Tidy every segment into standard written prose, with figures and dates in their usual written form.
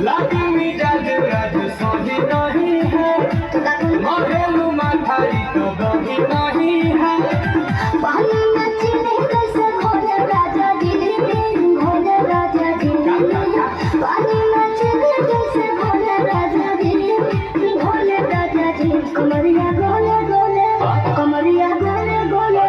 लागी मिजाज आज सही नहीं है, महेलू माथाई तो दही नहीं है। पानी में चीनी कैसे घोले राजा जी, घोले राजा जी। पानी में चीनी कैसे घोले राजा जी, घोले राजा जी। कमरिया गोले गोले, कमरिया गोले गोले,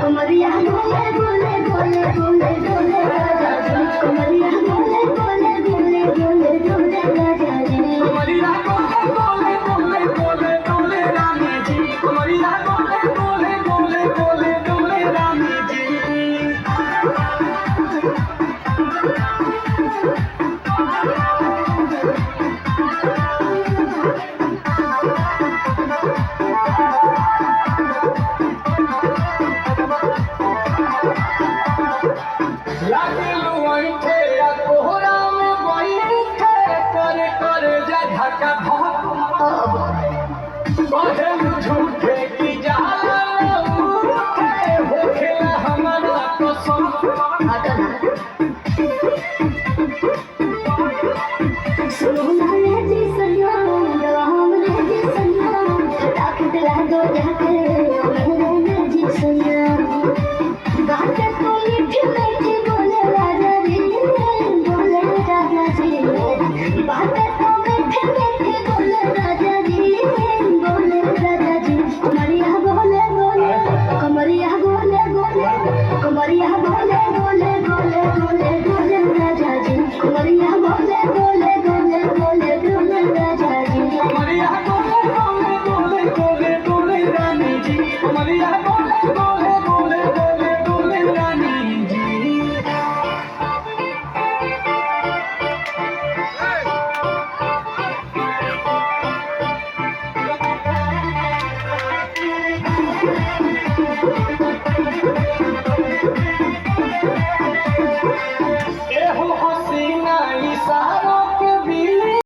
कमरिया गोले गोले गोले गोले गोले राजा जी। कमरिया गोले गोले गोले गोले गोले राजा जी। कमरिया गोले गोले गोले गोले रानी जी, कमरिया गोले गोले गोले गोले गोले रानी जी। लागे लुआइठे या कोहरा में बैठे, करे करे जा धक्का धक। बहन झूठे की जाला उठे, होखेला हमारा कसम। सोना रे जी सैया, राम रे जी सैया, राख दिला दो जाके मेरे जी सैया। बातें तो मीठी मीठी बोले राजा जी, बोले राजा जी। बातें तो मीठी मीठी बोले राजा जी, बोले राजा जी। कमरिया बोले बोले, कमरिया बोले बोले, कमरिया बोले